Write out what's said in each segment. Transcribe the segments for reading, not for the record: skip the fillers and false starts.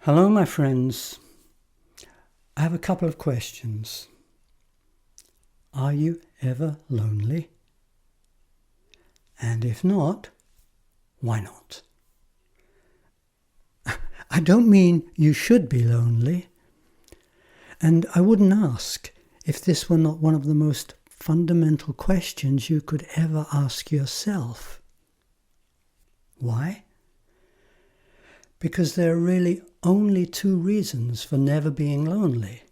Hello, my friends. I have a couple of questions. Are you ever lonely? And if not, why not? I don't mean you should be lonely. And I wouldn't ask if this were not one of the most fundamental questions you could ever ask yourself. Why? Because there are really only two reasons for never being lonely.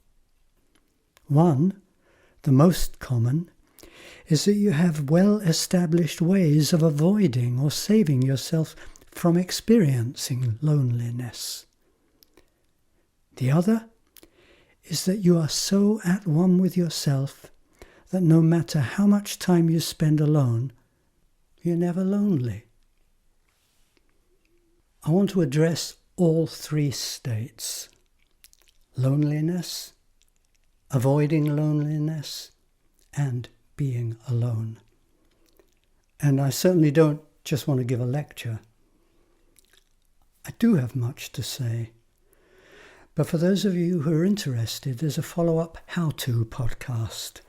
One, the most common, is that you have well-established ways of avoiding or saving yourself from experiencing loneliness. The other is that you are so at one with yourself that no matter how much time you spend alone, you're never lonely. I want to address all three states: loneliness, avoiding loneliness, and being alone. And I certainly don't just want to give a lecture. I do have much to say. But for those of you who are interested, there's a follow-up how-to podcast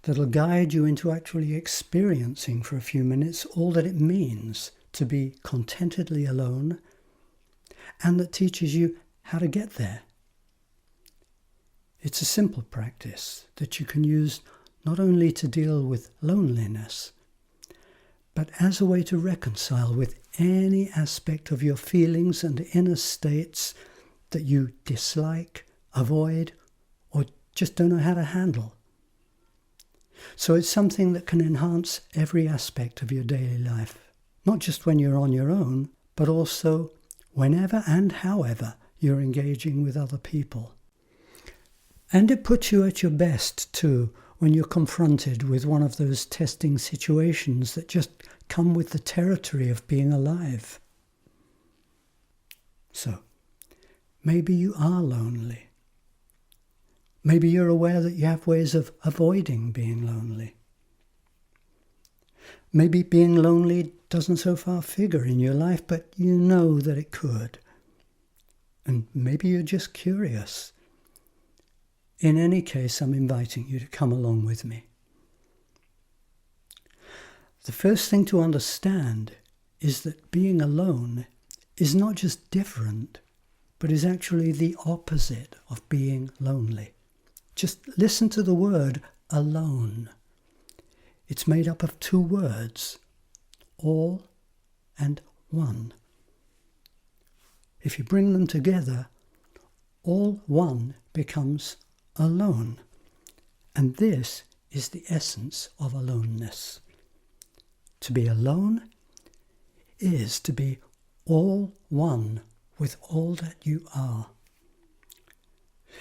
that'll guide you into actually experiencing for a few minutes all that it means to be contentedly alone, and that teaches you how to get there. It's a simple practice that you can use not only to deal with loneliness, but as a way to reconcile with any aspect of your feelings and inner states that you dislike, avoid, or just don't know how to handle. So it's something that can enhance every aspect of your daily life. Not just when you're on your own, but also whenever and however you're engaging with other people. And it puts you at your best too when you're confronted with one of those testing situations that just come with the territory of being alive. So, maybe you are lonely. Maybe you're aware that you have ways of avoiding being lonely. Maybe being lonely doesn't so far figure in your life, but you know that it could. And maybe you're just curious. In any case, I'm inviting you to come along with me. The first thing to understand is that being alone is not just different, but is actually the opposite of being lonely. Just listen to the word alone. It's made up of two words, all and one. If you bring them together, all one becomes alone. And this is the essence of aloneness. To be alone is to be all one with all that you are.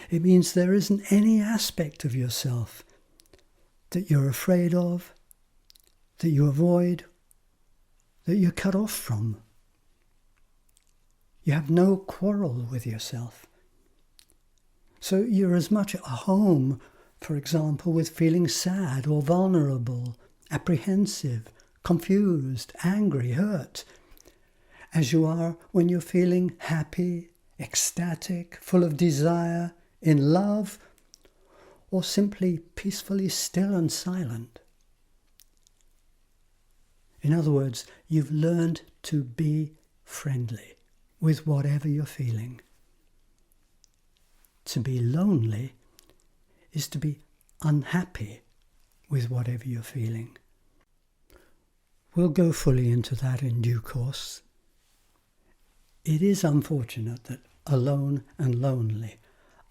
It means there isn't any aspect of yourself that you're afraid of, that you avoid, that you're cut off from. You have no quarrel with yourself. So you're as much at home, for example, with feeling sad or vulnerable, apprehensive, confused, angry, hurt, as you are when you're feeling happy, ecstatic, full of desire, in love, or simply peacefully still and silent. In other words, you've learned to be friendly with whatever you're feeling. To be lonely is to be unhappy with whatever you're feeling. We'll go fully into that in due course. It is unfortunate that alone and lonely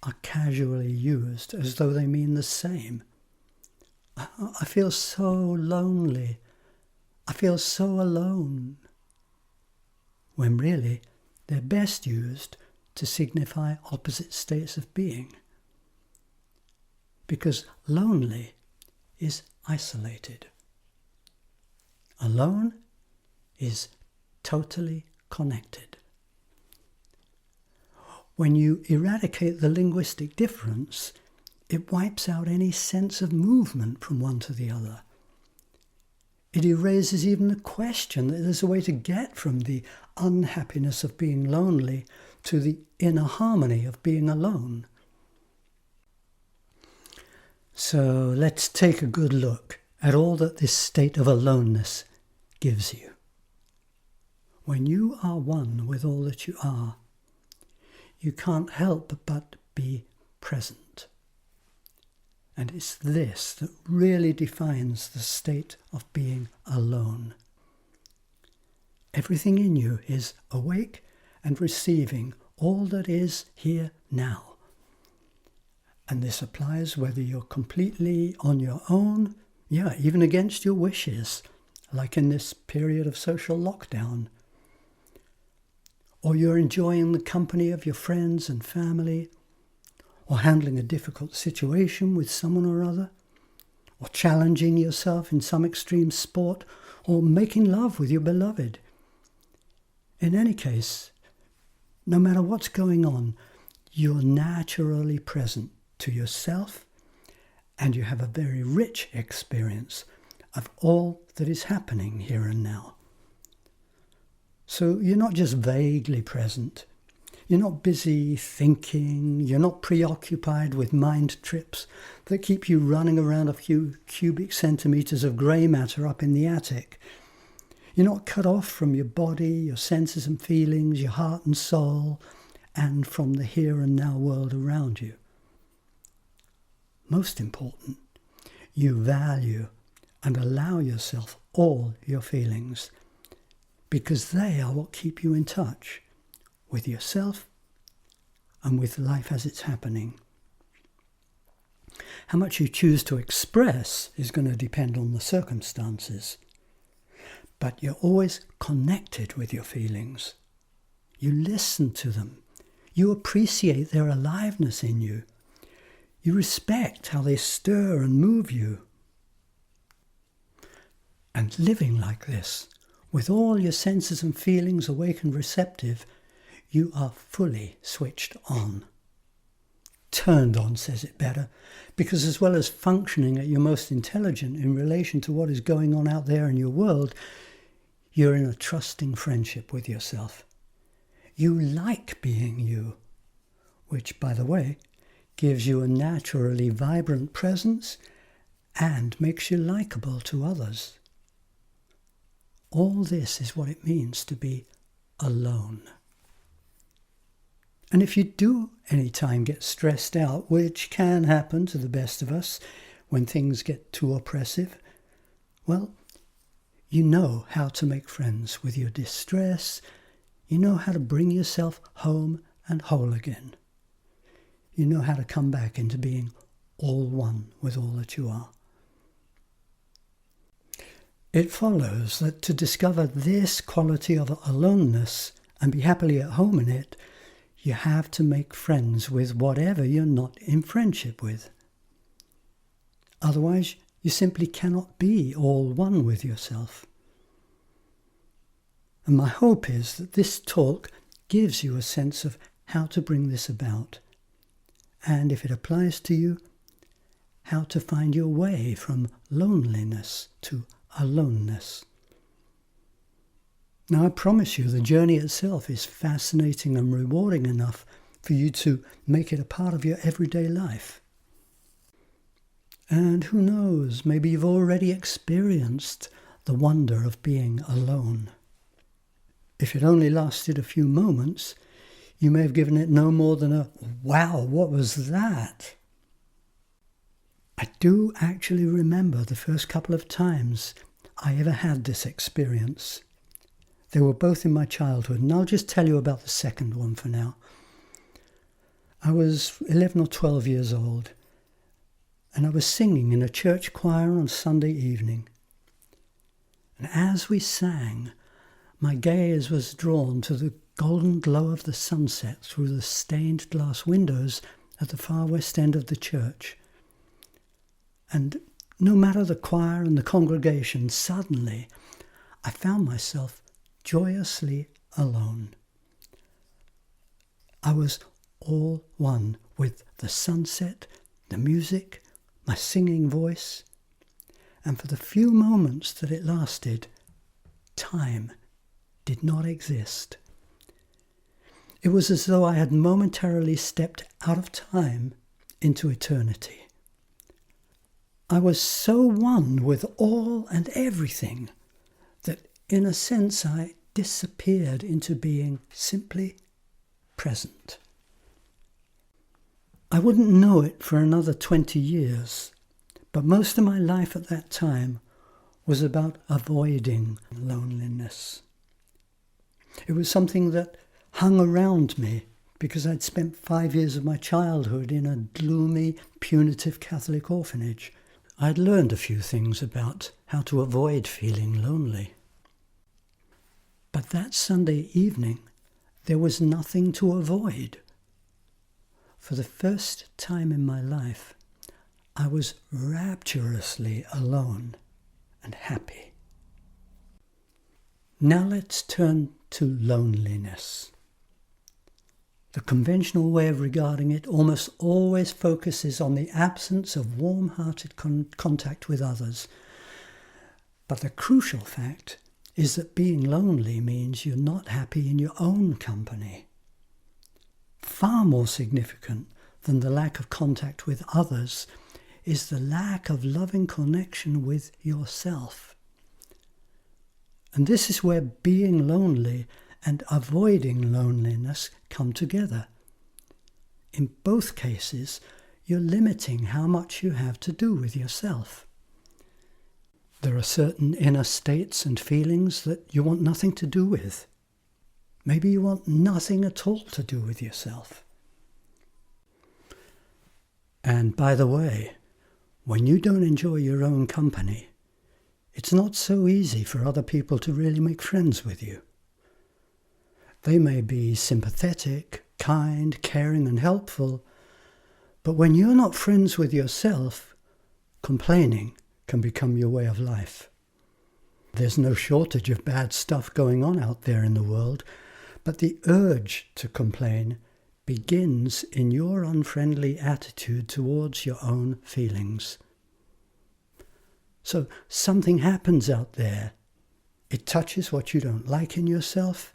are casually used as though they mean the same. I feel so lonely. I feel so alone. When really, they're best used to signify opposite states of being. Because lonely is isolated. Alone is totally connected. When you eradicate the linguistic difference, it wipes out any sense of movement from one to the other. It erases even the question that there's a way to get from the unhappiness of being lonely to the inner harmony of being alone. So let's take a good look at all that this state of aloneness gives you. When you are one with all that you are, you can't help but be present. And it's this that really defines the state of being alone. Everything in you is awake and receiving all that is here now. And this applies whether you're completely on your own, even against your wishes, like in this period of social lockdown. Or you're enjoying the company of your friends and family, or handling a difficult situation with someone or other, or challenging yourself in some extreme sport, or making love with your beloved. In any case, no matter what's going on, you're naturally present to yourself, and you have a very rich experience of all that is happening here and now. So you're not just vaguely present. You're not busy thinking. You're not preoccupied with mind trips that keep you running around a few cubic centimeters of grey matter up in the attic. You're not cut off from your body, your senses and feelings, your heart and soul, and from the here and now world around you. Most important, you value and allow yourself all your feelings, because they are what keep you in touch with yourself and with life as it's happening. How much you choose to express is going to depend on the circumstances, but you're always connected with your feelings. You listen to them. You appreciate their aliveness in you. You respect how they stir and move you. And living like this, with all your senses and feelings awake and receptive, you are fully switched on. Turned on says it better, because as well as functioning at your most intelligent in relation to what is going on out there in your world, you're in a trusting friendship with yourself. You like being you, which, by the way, gives you a naturally vibrant presence and makes you likable to others. All this is what it means to be alone. And if you do any time get stressed out, which can happen to the best of us when things get too oppressive, well, you know how to make friends with your distress. You know how to bring yourself home and whole again. You know how to come back into being all one with all that you are. It follows that to discover this quality of aloneness and be happily at home in it, you have to make friends with whatever you're not in friendship with. Otherwise, you simply cannot be all one with yourself. And my hope is that this talk gives you a sense of how to bring this about, and if it applies to you, how to find your way from loneliness to aloneness. Now, I promise you the journey itself is fascinating and rewarding enough for you to make it a part of your everyday life. And who knows, maybe you've already experienced the wonder of being alone. If it only lasted a few moments, you may have given it no more than a, wow, what was that? I do actually remember the first couple of times I ever had this experience. They were both in my childhood, and I'll just tell you about the second one for now. I was 11 or 12 years old, and I was singing in a church choir on Sunday evening. And as we sang, my gaze was drawn to the golden glow of the sunset through the stained glass windows at the far west end of the church. And no matter the choir and the congregation, suddenly I found myself joyously alone. I was all one with the sunset, the music, my singing voice, and for the few moments that it lasted, time did not exist. It was as though I had momentarily stepped out of time into eternity. I was so one with all and everything that, in a sense, I disappeared into being simply present. I wouldn't know it for another 20 years, but most of my life at that time was about avoiding loneliness. It was something that hung around me because I'd spent 5 years of my childhood in a gloomy, punitive Catholic orphanage. I'd learned a few things about how to avoid feeling lonely. But that Sunday evening, there was nothing to avoid. For the first time in my life, I was rapturously alone and happy. Now let's turn to loneliness. The conventional way of regarding it almost always focuses on the absence of warm-hearted contact with others. But the crucial fact is that being lonely means you're not happy in your own company. Far more significant than the lack of contact with others is the lack of loving connection with yourself. And this is where being lonely and avoiding loneliness come together. In both cases, you're limiting how much you have to do with yourself. There are certain inner states and feelings that you want nothing to do with. Maybe you want nothing at all to do with yourself. And by the way, when you don't enjoy your own company, it's not so easy for other people to really make friends with you. They may be sympathetic, kind, caring and helpful, but when you're not friends with yourself, complaining can become your way of life. There's no shortage of bad stuff going on out there in the world, but the urge to complain begins in your unfriendly attitude towards your own feelings. So something happens out there. It touches what you don't like in yourself,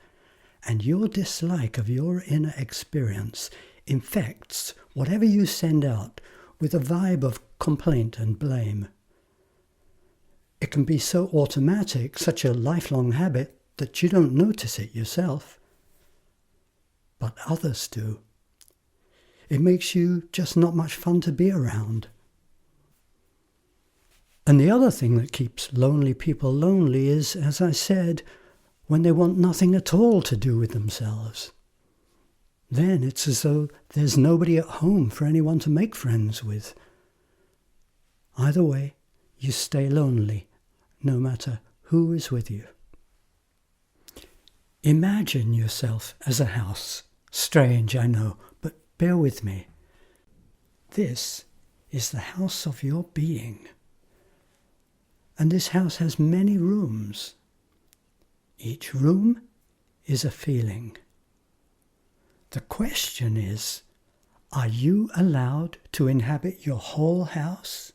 and your dislike of your inner experience infects whatever you send out with a vibe of complaint and blame. It can be so automatic, such a lifelong habit, that you don't notice it yourself. But others do. It makes you just not much fun to be around. And the other thing that keeps lonely people lonely is, as I said, when they want nothing at all to do with themselves. Then it's as though there's nobody at home for anyone to make friends with. Either way, you stay lonely, no matter who is with you. Imagine yourself as a house. Strange, I know, but bear with me. This is the house of your being. And this house has many rooms. Each room is a feeling. The question is, are you allowed to inhabit your whole house?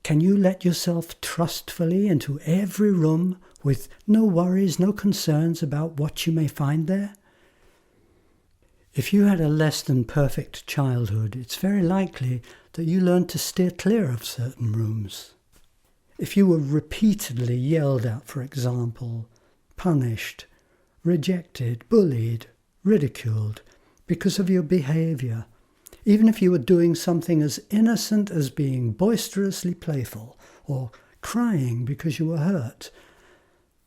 Can you let yourself trustfully into every room with no worries, no concerns about what you may find there? If you had a less than perfect childhood, it's very likely that you learned to steer clear of certain rooms. If you were repeatedly yelled at, for example, punished, rejected, bullied, ridiculed because of your behaviour, even if you were doing something as innocent as being boisterously playful or crying because you were hurt,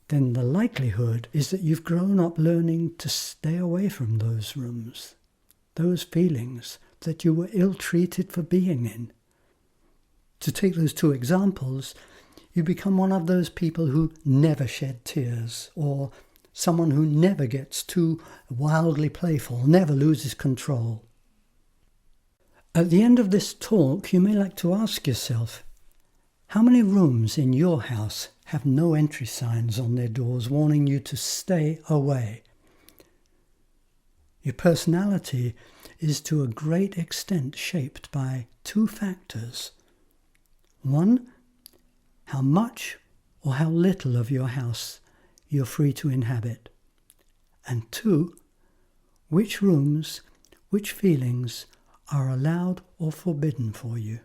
then the likelihood is that you've grown up learning to stay away from those rooms, those feelings that you were ill-treated for being in. To take those two examples, you become one of those people who never shed tears, or someone who never gets too wildly playful, never loses control. At the end of this talk, you may like to ask yourself, how many rooms in your house have no entry signs on their doors warning you to stay away? Your personality is to a great extent shaped by two factors. One, how much or how little of your house you're free to inhabit. And two, which rooms, which feelings are allowed or forbidden for you.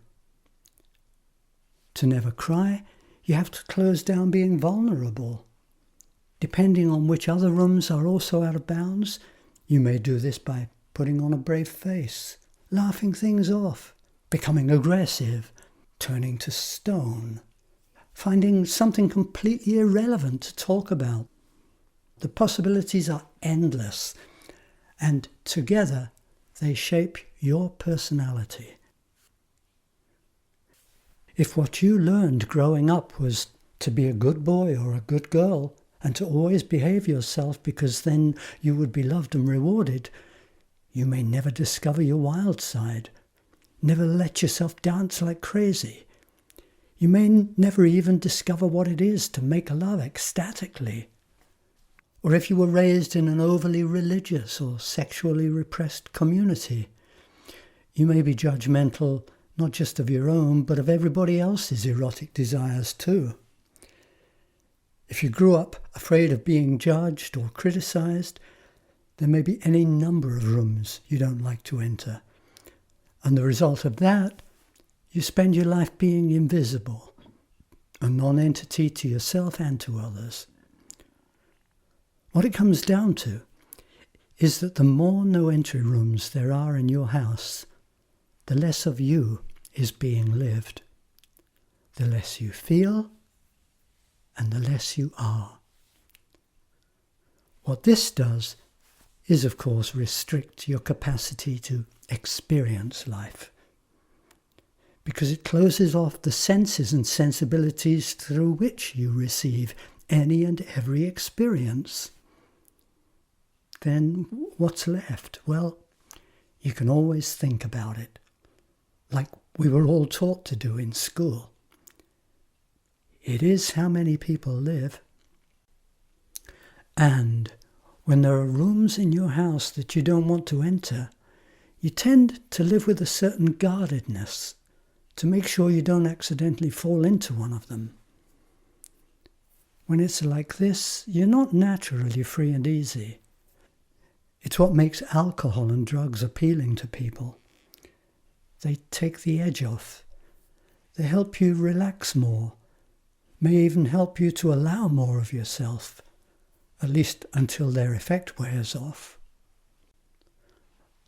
To never cry, you have to close down being vulnerable. Depending on which other rooms are also out of bounds, you may do this by putting on a brave face, laughing things off, becoming aggressive, turning to stone, finding something completely irrelevant to talk about. The possibilities are endless, and together they shape your personality. If what you learned growing up was to be a good boy or a good girl, and to always behave yourself because then you would be loved and rewarded, you may never discover your wild side, never let yourself dance like crazy. You may never even discover what it is to make love ecstatically. Or if you were raised in an overly religious or sexually repressed community, you may be judgmental not just of your own, but of everybody else's erotic desires too. If you grew up afraid of being judged or criticized, there may be any number of rooms you don't like to enter. And the result of that, you spend your life being invisible, a non-entity to yourself and to others. What it comes down to is that the more no-entry rooms there are in your house, the less of you is being lived. The less you feel, and the less you are. What this does is, of course, restrict your capacity to experience life, because it closes off the senses and sensibilities through which you receive any and every experience. Then what's left? Well, you can always think about it, like we were all taught to do in school. It is how many people live. And when there are rooms in your house that you don't want to enter, you tend to live with a certain guardedness to make sure you don't accidentally fall into one of them. When it's like this, you're not naturally free and easy. It's what makes alcohol and drugs appealing to people. They take the edge off. They help you relax more, may even help you to allow more of yourself, at least until their effect wears off.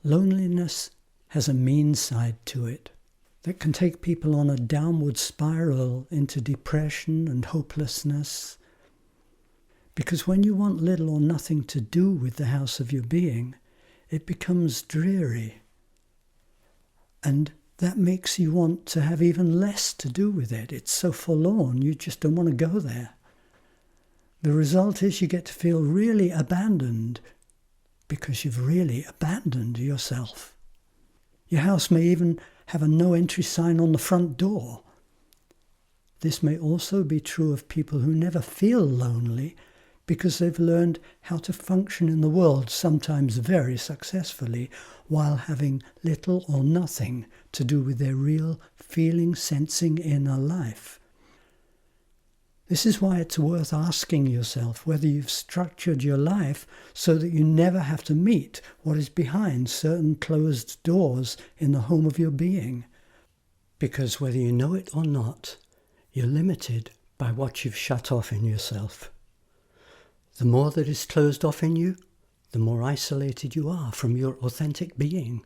Loneliness has a mean side to it that can take people on a downward spiral into depression and hopelessness. Because when you want little or nothing to do with the house of your being, it becomes dreary. And that makes you want to have even less to do with it. It's so forlorn, you just don't want to go there. The result is you get to feel really abandoned because you've really abandoned yourself. Your house may even have a no entry sign on the front door. This may also be true of people who never feel lonely because they've learned how to function in the world, sometimes very successfully, while having little or nothing to do with their real feeling, sensing inner life. This is why it's worth asking yourself whether you've structured your life so that you never have to meet what is behind certain closed doors in the home of your being. Because whether you know it or not, you're limited by what you've shut off in yourself. The more that is closed off in you, the more isolated you are from your authentic being.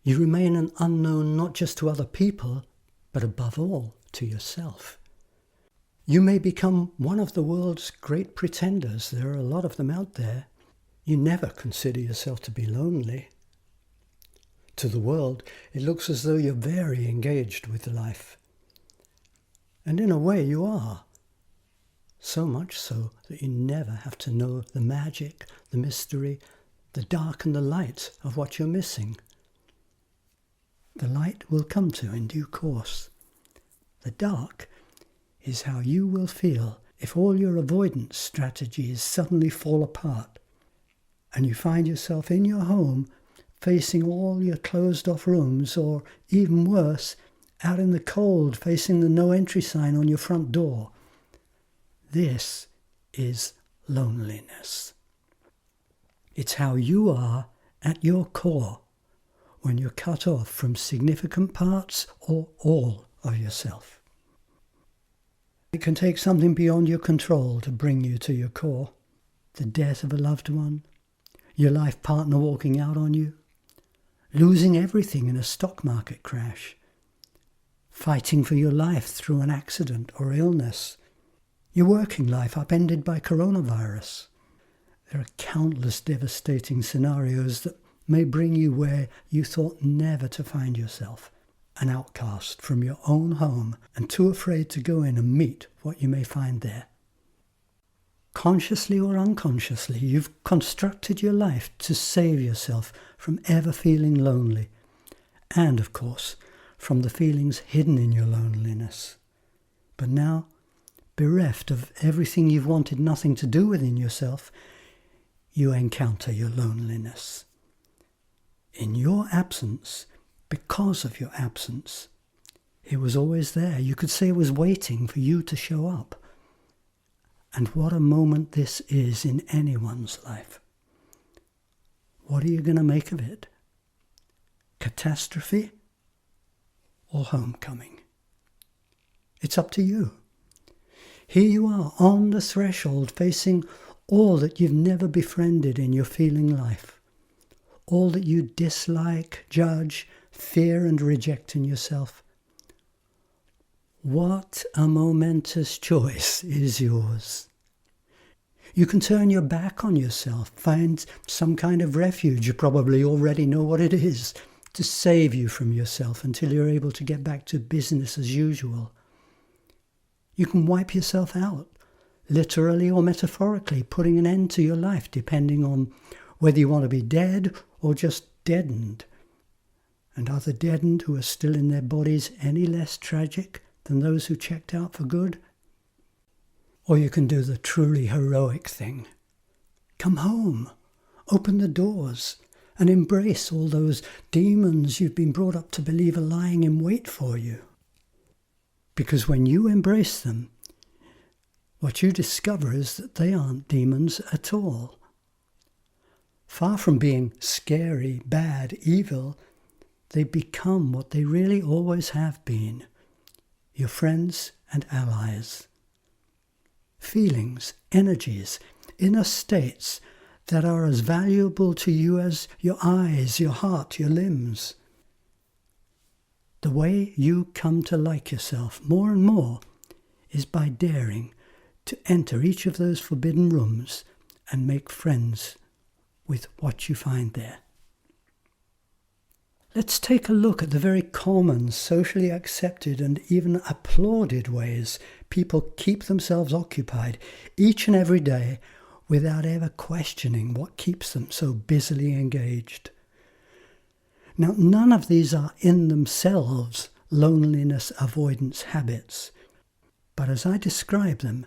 You remain an unknown not just to other people, but above all to yourself. You may become one of the world's great pretenders. There are a lot of them out there. You never consider yourself to be lonely. To the world, it looks as though you're very engaged with life. And in a way you are. So much so that you never have to know the magic, the mystery, the dark and the light of what you're missing. The light will come to in due course. The dark is how you will feel if all your avoidance strategies suddenly fall apart and you find yourself in your home facing all your closed-off rooms, or even worse, out in the cold facing the no entry sign on your front door. This is loneliness. It's how you are at your core when you're cut off from significant parts or all of yourself. It can take something beyond your control to bring you to your core. The death of a loved one, your life partner walking out on you, losing everything in a stock market crash, fighting for your life through an accident or illness, your working life upended by coronavirus. There are countless devastating scenarios that may bring you where you thought never to find yourself, an outcast from your own home and too afraid to go in and meet what you may find there. Consciously or unconsciously, you've constructed your life to save yourself from ever feeling lonely, and of course, from the feelings hidden in your loneliness. But now, bereft of everything you've wanted nothing to do with in yourself, you encounter your loneliness. In your absence, because of your absence, it was always there. You could say it was waiting for you to show up. And what a moment this is in anyone's life. What are you going to make of it? Catastrophe or homecoming? It's up to you. Here you are on the threshold facing all that you've never befriended in your feeling life. All that you dislike, judge, fear and reject in yourself. What a momentous choice is yours. You can turn your back on yourself, find some kind of refuge, you probably already know what it is, to save you from yourself until you're able to get back to business as usual. You can wipe yourself out, literally or metaphorically, putting an end to your life depending on whether you want to be dead or just deadened. And are the deadened who are still in their bodies any less tragic than those who checked out for good? Or you can do the truly heroic thing. Come home, open the doors, and embrace all those demons you've been brought up to believe are lying in wait for you. Because when you embrace them, what you discover is that they aren't demons at all. Far from being scary, bad, evil, they become what they really always have been, your friends and allies. Feelings, energies, inner states that are as valuable to you as your eyes, your heart, your limbs. The way you come to like yourself more and more is by daring to enter each of those forbidden rooms and make friends with what you find there. Let's take a look at the very common, socially accepted and even applauded ways people keep themselves occupied each and every day without ever questioning what keeps them so busily engaged. Now, none of these are in themselves loneliness avoidance habits, but as I describe them,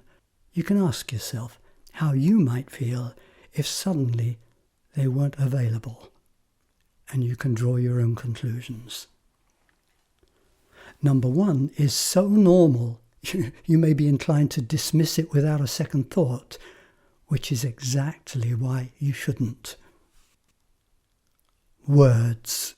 you can ask yourself how you might feel if suddenly they weren't available, and you can draw your own conclusions. Number one is so normal, you may be inclined to dismiss it without a second thought, which is exactly why you shouldn't. Words.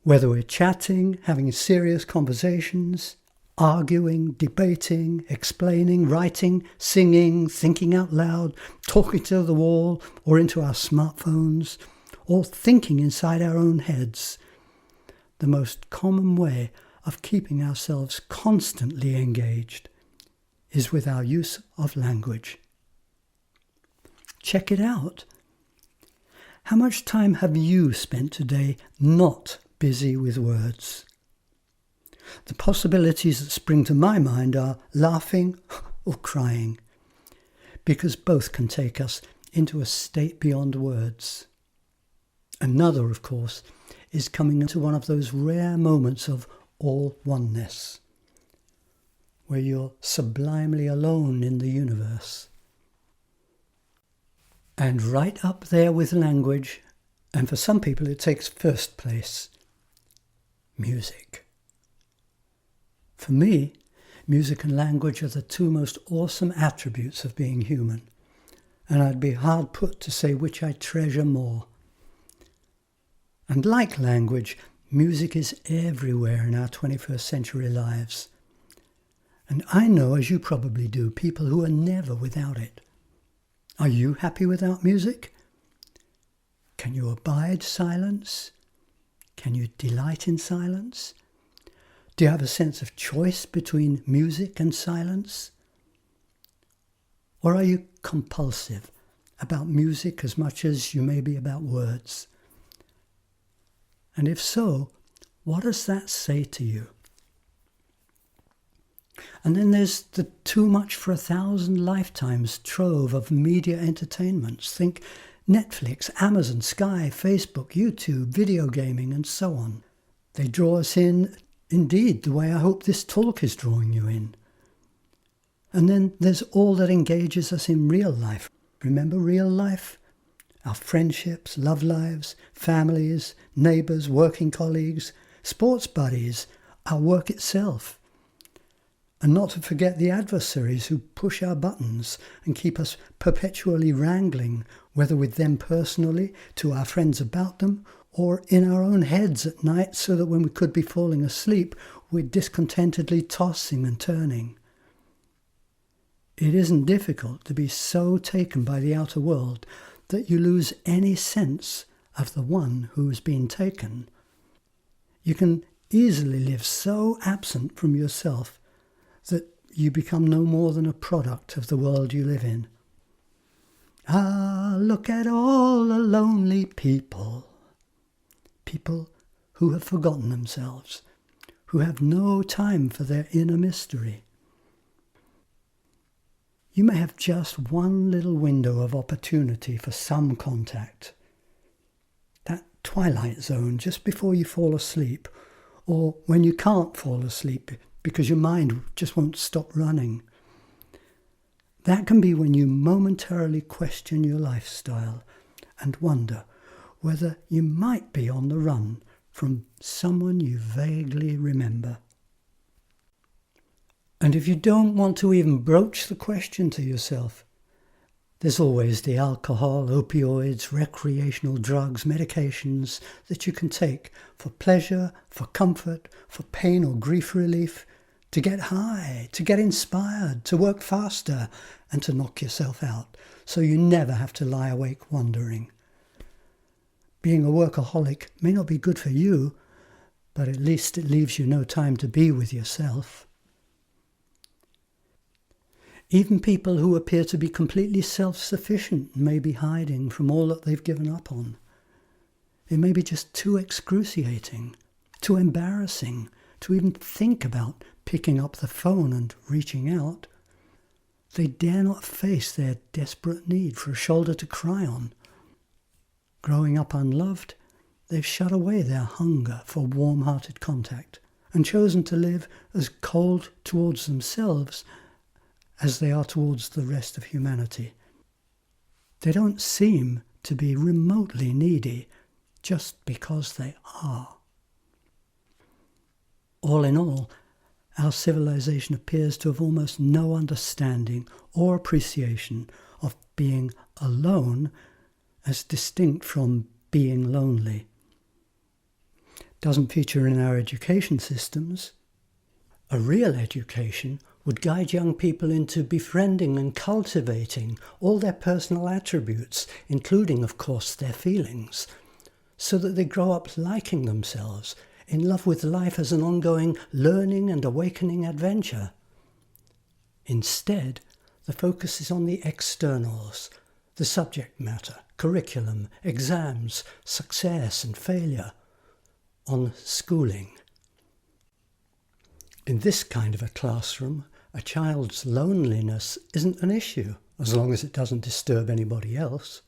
Whether we're chatting, having serious conversations, arguing, debating, explaining, writing, singing, thinking out loud, talking to the wall or into our smartphones, or thinking inside our own heads, the most common way of keeping ourselves constantly engaged is with our use of language. Check it out. How much time have you spent today not busy with words? The possibilities that spring to my mind are laughing or crying, because both can take us into a state beyond words. Another, of course, is coming into one of those rare moments of all oneness, where you're sublimely alone in the universe. And right up there with language, and for some people it takes first place, music. For me, music and language are the two most awesome attributes of being human. and I'd be hard put to say which I treasure more. And like language, music is everywhere in our 21st century lives. And I know, as you probably do, people who are never without it. Are you happy without music? Can you abide silence? Can you delight in silence? Do you have a sense of choice between music and silence? Or are you compulsive about music as much as you may be about words? And if so, what does that say to you? And then there's the too much for 1,000 lifetimes trove of media entertainments. Think Netflix, Amazon, Sky, Facebook, YouTube, video gaming, and so on. They draw us in, indeed, the way I hope this talk is drawing you in. And then there's all that engages us in real life. Remember real life? Our friendships, love lives, families, neighbours, working colleagues, sports buddies, our work itself. And not to forget the adversaries who push our buttons and keep us perpetually wrangling, whether with them personally, to our friends about them, or in our own heads at night, so that when we could be falling asleep, we're discontentedly tossing and turning. It isn't difficult to be so taken by the outer world that you lose any sense of the one who has been taken. You can easily live so absent from yourself that you become no more than a product of the world you live in. Ah, look at all the lonely people. People who have forgotten themselves, who have no time for their inner mystery. You may have just one little window of opportunity for some contact. That twilight zone just before you fall asleep, or when you can't fall asleep because your mind just won't stop running. That can be when you momentarily question your lifestyle and wonder whether you might be on the run from someone you vaguely remember. And if you don't want to even broach the question to yourself, there's always the alcohol, opioids, recreational drugs, medications that you can take for pleasure, for comfort, for pain or grief relief, to get high, to get inspired, to work faster, and to knock yourself out, so you never have to lie awake wondering. Being a workaholic may not be good for you, but at least it leaves you no time to be with yourself. Even people who appear to be completely self-sufficient may be hiding from all that they've given up on. It may be just too excruciating, too embarrassing to even think about picking up the phone and reaching out. They dare not face their desperate need for a shoulder to cry on. Growing up unloved, they've shut away their hunger for warm-hearted contact and chosen to live as cold towards themselves as they are towards the rest of humanity. They don't seem to be remotely needy just because they are. All in all, our civilization appears to have almost no understanding or appreciation of being alone as distinct from being lonely. Doesn't feature in our education systems. A real education would guide young people into befriending and cultivating all their personal attributes, including, of course, their feelings, so that they grow up liking themselves, in love with life as an ongoing learning and awakening adventure. Instead, the focus is on the externals, the subject matter, curriculum, exams, success and failure, on schooling. In this kind of a classroom, a child's loneliness isn't an issue, as long as it doesn't disturb anybody else.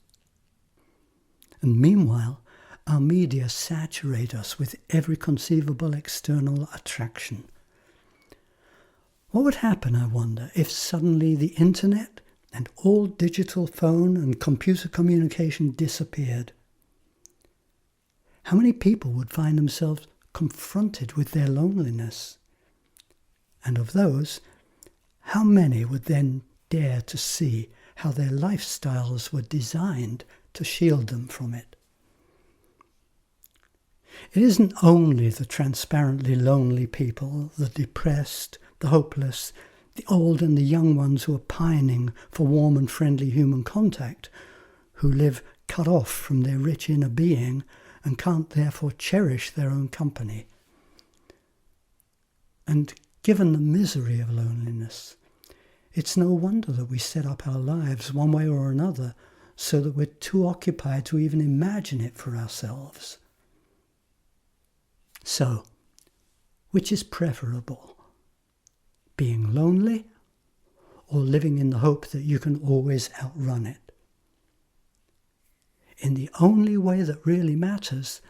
And meanwhile, our media saturate us with every conceivable external attraction. What would happen, I wonder, if suddenly the internet and all digital phone and computer communication disappeared? How many people would find themselves confronted with their loneliness? And of those, how many would then dare to see how their lifestyles were designed to shield them from it. It isn't only the transparently lonely people, the depressed, the hopeless, the old and the young ones who are pining for warm and friendly human contact, who live cut off from their rich inner being and can't therefore cherish their own company. And given the misery of loneliness, it's no wonder that we set up our lives one way or another so that we're too occupied to even imagine it for ourselves. So, which is preferable? Being lonely or living in the hope that you can always outrun it? In the only way that really matters,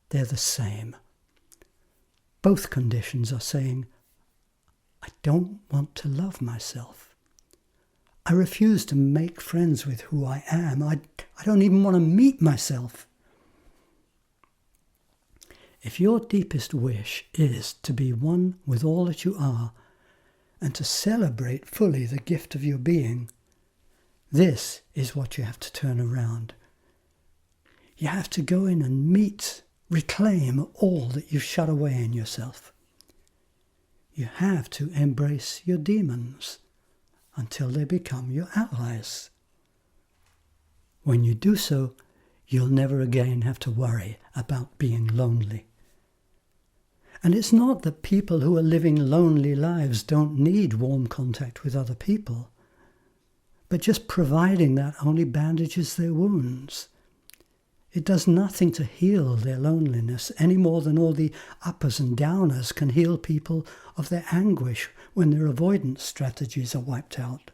they're the same. Both conditions are saying, I don't want to love myself. I refuse to make friends with who I am. I don't even want to meet myself. If your deepest wish is to be one with all that you are and to celebrate fully the gift of your being, this is what you have to turn around. You have to go in and meet, reclaim all that you've shut away in yourself. You have to embrace your demons until they become your allies. When you do so, you'll never again have to worry about being lonely. And it's not that people who are living lonely lives don't need warm contact with other people, but just providing that only bandages their wounds. It does nothing to heal their loneliness any more than all the uppers and downers can heal people of their anguish when their avoidance strategies are wiped out.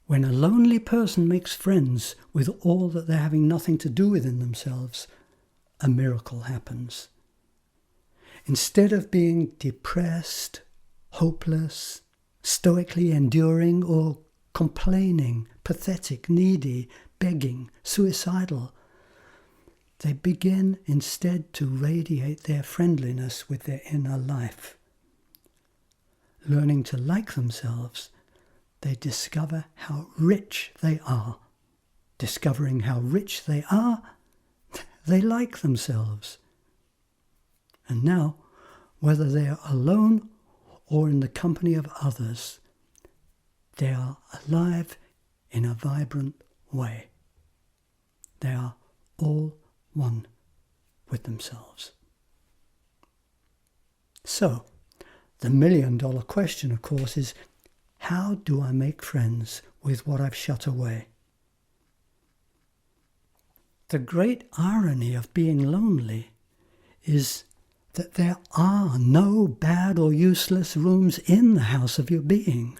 When a lonely person makes friends with all that they're having nothing to do with in themselves, a miracle happens. Instead of being depressed, hopeless, stoically enduring, or complaining, pathetic, needy, begging, suicidal, they begin instead to radiate their friendliness with their inner life. Learning to like themselves, they discover how rich they are. Discovering how rich they are, they like themselves. And now, whether they are alone or in the company of others, they are alive in a vibrant way. They are all one with themselves. So, the million-dollar question, of course, is how do I make friends with what I've shut away? The great irony of being lonely is that there are no bad or useless rooms in the house of your being.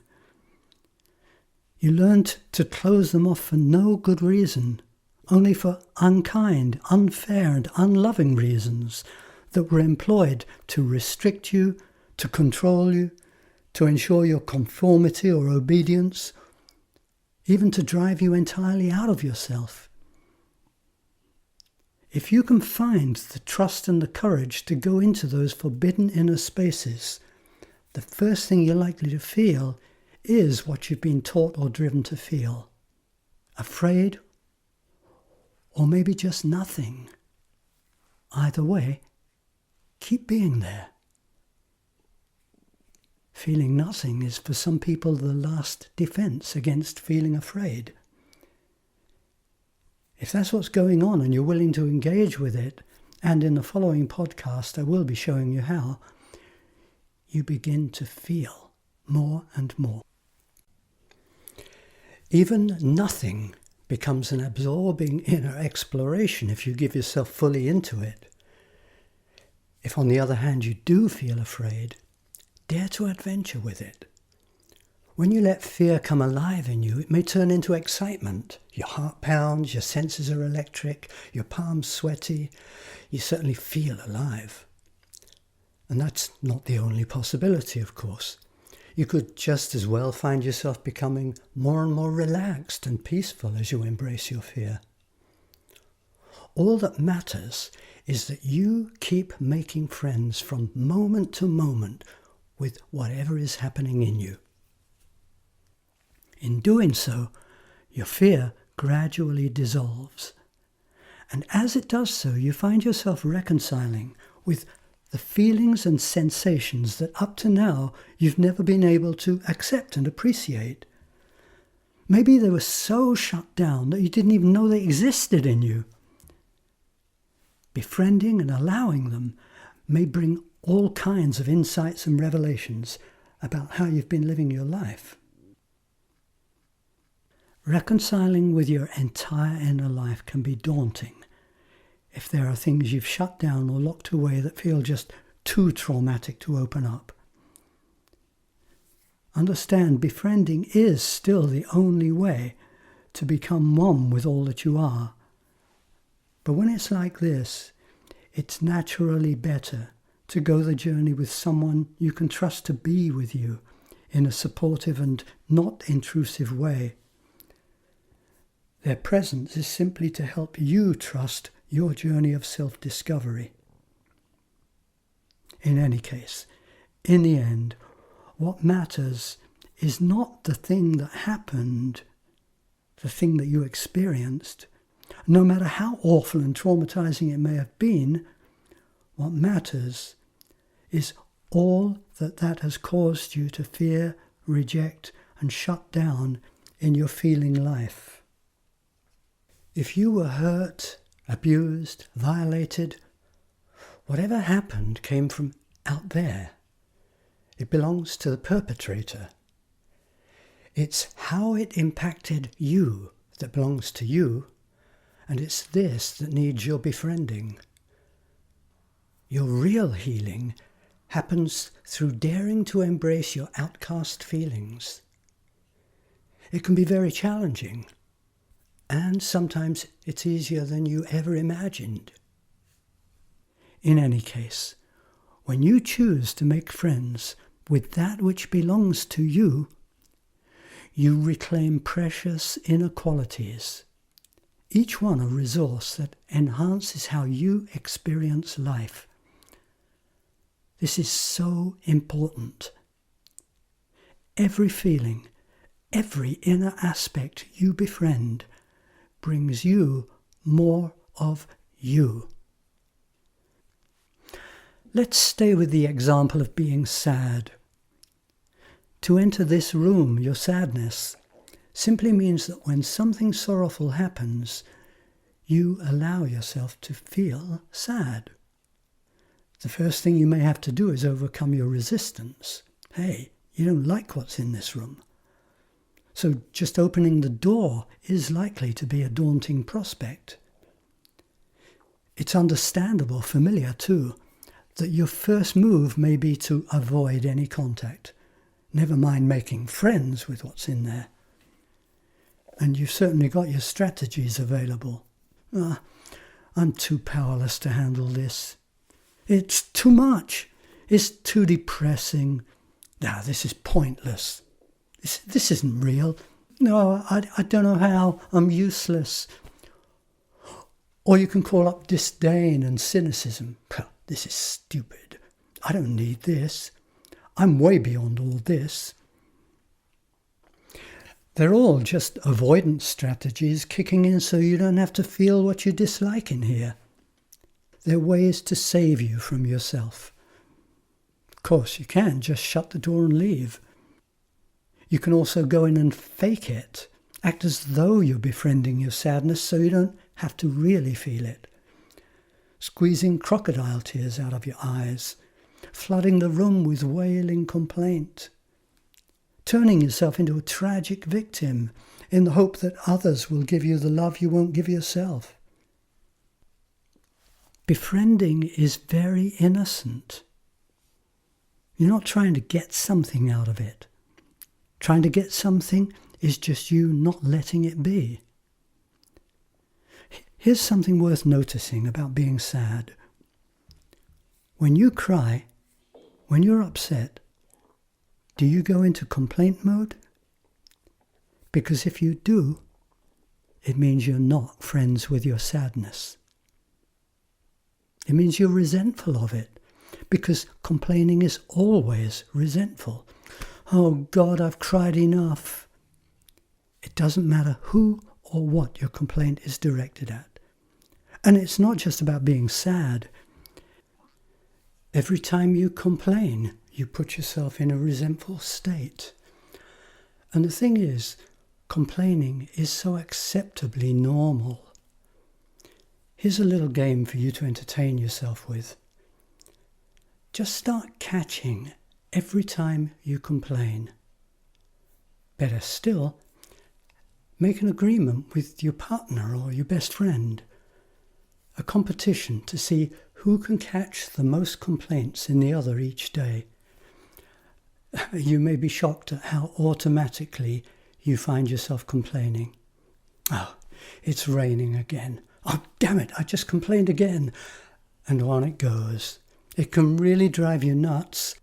You learned to close them off for no good reason, only for unkind, unfair and unloving reasons that were employed to restrict you, to control you, to ensure your conformity or obedience, even to drive you entirely out of yourself. If you can find the trust and the courage to go into those forbidden inner spaces, the first thing you're likely to feel is what you've been taught or driven to feel. Afraid, or maybe just nothing. Either way, keep being there. Feeling nothing is for some people the last defense against feeling afraid. If that's what's going on and you're willing to engage with it, and in the following podcast I will be showing you how, you begin to feel more and more. Even nothing becomes an absorbing inner exploration if you give yourself fully into it. If on the other hand you do feel afraid, dare to adventure with it. When you let fear come alive in you, it may turn into excitement. Your heart pounds, your senses are electric, your palms sweaty. You certainly feel alive. And that's not the only possibility, of course. You could just as well find yourself becoming more and more relaxed and peaceful as you embrace your fear. All that matters is that you keep making friends from moment to moment with whatever is happening in you. In doing so, your fear gradually dissolves. And as it does so, you find yourself reconciling with the feelings and sensations that up to now you've never been able to accept and appreciate. Maybe they were so shut down that you didn't even know they existed in you. Befriending and allowing them may bring all kinds of insights and revelations about how you've been living your life. Reconciling with your entire inner life can be daunting if there are things you've shut down or locked away that feel just too traumatic to open up. Understand, befriending is still the only way to become one with all that you are. But when it's like this, it's naturally better to go the journey with someone you can trust to be with you in a supportive and not intrusive way. Their presence is simply to help you trust your journey of self-discovery. In any case, in the end, what matters is not the thing that happened, the thing that you experienced. No matter how awful and traumatizing it may have been, what matters is all that has caused you to fear, reject, and shut down in your feeling life. If you were hurt, abused, violated, whatever happened came from out there. It belongs to the perpetrator. It's how it impacted you that belongs to you, and it's this that needs your befriending. Your real healing happens through daring to embrace your outcast feelings. It can be very challenging, and sometimes it's easier than you ever imagined. In any case, when you choose to make friends with that which belongs to you, you reclaim precious inner qualities, each one a resource that enhances how you experience life. This is so important. Every feeling, every inner aspect you befriend brings you more of you. Let's stay with the example of being sad. To enter this room, your sadness, simply means that when something sorrowful happens, you allow yourself to feel sad. The first thing you may have to do is overcome your resistance. Hey, you don't like what's in this room. So just opening the door is likely to be a daunting prospect. It's understandable, familiar too, that your first move may be to avoid any contact, never mind making friends with what's in there. And you've certainly got your strategies available. I'm too powerless to handle this. It's too much. It's too depressing. This is pointless. This isn't real. No, I don't know how. I'm useless. Or you can call up disdain and cynicism. This is stupid. I don't need this. I'm way beyond all this. They're all just avoidance strategies kicking in so you don't have to feel what you dislike in here. They're ways to save you from yourself. Of course, you can just shut the door and leave. You can also go in and fake it, act as though you're befriending your sadness so you don't have to really feel it. Squeezing crocodile tears out of your eyes, flooding the room with wailing complaint, turning yourself into a tragic victim in the hope that others will give you the love you won't give yourself. Befriending is very innocent. You're not trying to get something out of it. Trying to get something is just you not letting it be. Here's something worth noticing about being sad. When you cry, when you're upset, do you go into complaint mode? Because if you do, it means you're not friends with your sadness. It means you're resentful of it, because complaining is always resentful. Oh God, I've cried enough. It doesn't matter who or what your complaint is directed at. And it's not just about being sad. Every time you complain, you put yourself in a resentful state. And the thing is, complaining is so acceptably normal. Here's a little game for you to entertain yourself with. Just start catching every time you complain. Better still, make an agreement with your partner or your best friend. A competition to see who can catch the most complaints in the other each day. You may be shocked at how automatically you find yourself complaining. Oh, it's raining again. Oh, damn it, I just complained again. And on it goes. It can really drive you nuts.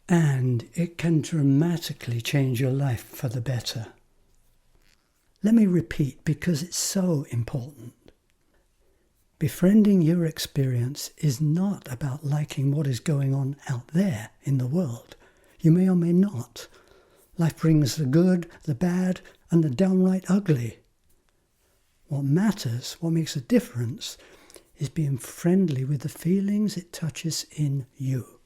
And it can dramatically change your life for the better. Let me repeat, because it's so important. Befriending your experience is not about liking what is going on out there in the world. You may or may not. Life brings the good, the bad, and the downright ugly. What matters, what makes a difference, is being friendly with the feelings it touches in you.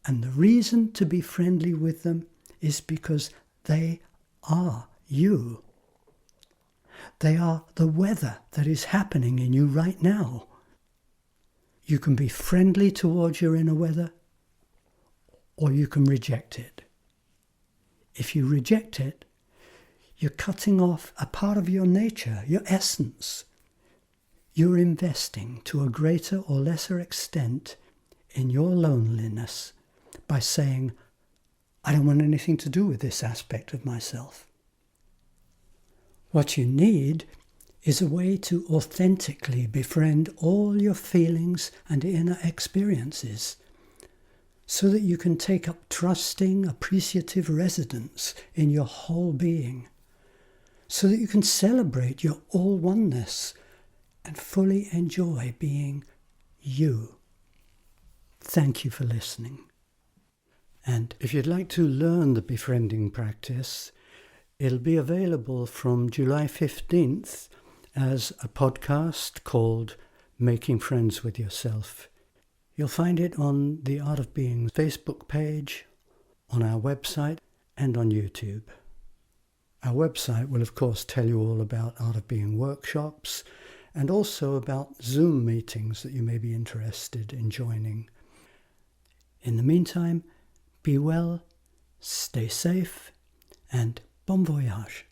And the reason to be friendly with them is because they are you. They are the weather that is happening in you right now. You can be friendly towards your inner weather, or you can reject it. If you reject it, you're cutting off a part of your nature, your essence. You're investing to a greater or lesser extent in your loneliness by saying, I don't want anything to do with this aspect of myself. What you need is a way to authentically befriend all your feelings and inner experiences so that you can take up trusting, appreciative residence in your whole being, so that you can celebrate your all-oneness and fully enjoy being you. Thank you for listening. And if you'd like to learn the befriending practice, it'll be available from July 15th as a podcast called Making Friends with Yourself. You'll find it on the Art of Being Facebook page, on our website, and on YouTube. Our website will, of course, tell you all about Art of Being workshops and also about Zoom meetings that you may be interested in joining. In the meantime, be well, stay safe, and bon voyage.